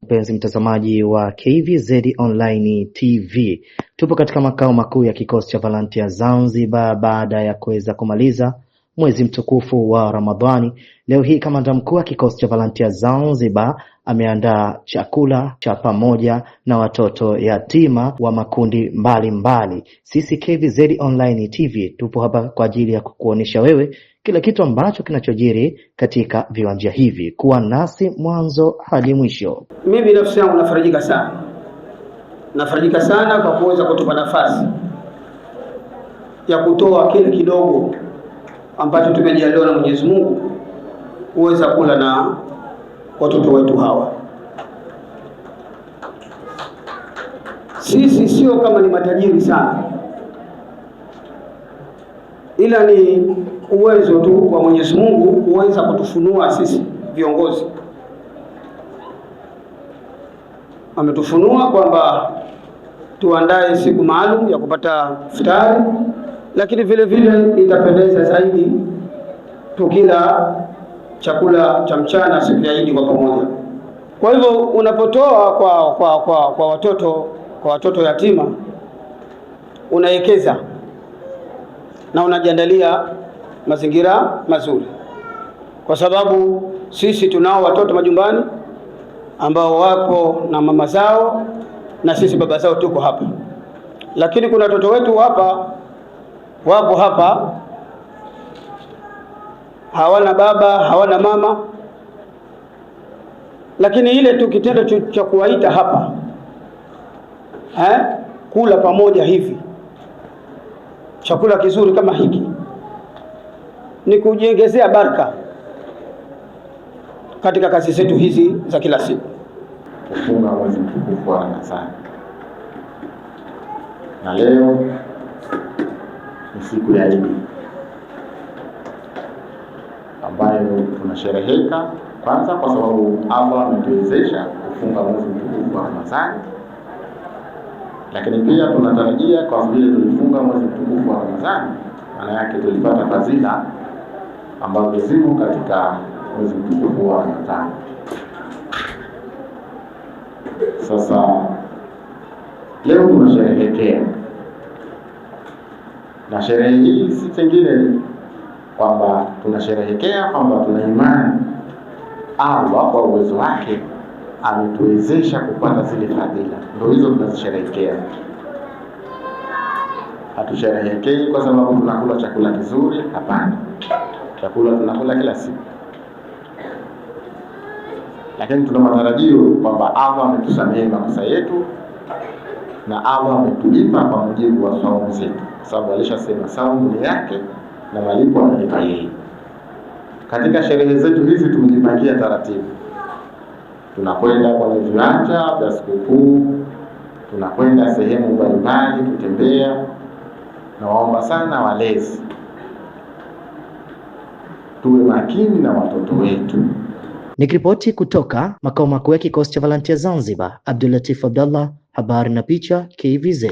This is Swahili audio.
Mpenzi mtazamaji wa KVZ Online TV, tupo katika makao makuu ya kikosi cha Volunteer Zanzibar baada ya kuweza kumaliza mwezi mtukufu wa Ramadhani. Leo hii kamanda mkuu wa kikosi cha Volunteer Zanzibar ameandaa chakula cha pamoja na watoto yatima wa makundi mbalimbali. Sisi KVZ Online TV tupo hapa kwa ajili ya kukuonesha wewe kila kitu ambacho kinachojiri katika viwanja hivi. Kuwa nasi mwanzo hadi mwisho. Mimi binafsi yangu nafarijika sana kwa kuweza kutupa nafasi ya kutoa kile kidogo ambacho tumejaliwa na Mwenyezi Mungu kuweza kula na watoto wetu hawa. Sisi sio kama ni matajiri sana, ila ni uwezo tu wa Mwenyezi Mungu kuweza kutufunua sisi viongozi. Ametufunua kwamba tuandae siku maalum ya kupata iftari, lakini vile vile itapendeza zaidi tukila chakula cha mchana siku ya Eid kwa pamoja. Kwa hivyo unapotoa kwa watoto yatima, unaekeza na unajiandalia mazingira mazuri, kwa sababu sisi tunao watoto majumbani ambao wapo na mama zao na sisi baba zao tuko hapa, lakini kuna watoto wetu wapo hapa hawana baba hawana mama, lakini ile tu kitendo cha kuwaita hapa kula pamoja hivi chakula kizuri kama hiki ni kujiongezea baraka katika kazi zetu hizi za kila siku. Kufunga mwezi mtukufu wa Ramadhani, na leo ni siku ya Eid ambayo tunashereheka kwanza kwa sababu Allah ametuwezesha kufunga mwezi mtukufu wa Ramadhani, lakini pia tunatarajia kwa vile tulifunga mwezi mtukufu wa Ramadhani, maana yake tulipata fadhila ambazo zimo katika mwezi mtukufu wa Ramadhani. Sasa leo tunasherehekea, na sherehe hii si kingine kwamba tunasherehekea kwamba tuna imani Allah kwa uwezo wake ametuwezesha kupata zile fadhila, ndio hizo tunazisherehekea. Hatusherehekei kwa sababu tunakula chakula kizuri, hapana. Chakula tunakula kila siku, lakini tuna matarajio kwamba Allah ametusamehe makosa yetu na Allah ametulipa kwa mujibu wa saumu zetu, kwa sababu alishasema saumu ni yake na malipo analipa yeye. Katika sherehe zetu hizi tumejipangia taratibu, tunakwenda kwenye viwanja vya sikukuu, tunakwenda sehemu mbalimbali kutembea, na waomba sana walezi tuwe makini na watoto wetu. Nikiripoti kutoka makao makuu ya kikosi cha Volunteer Zanzibar, Abdul Latif Abdallah, habari na picha KVZ.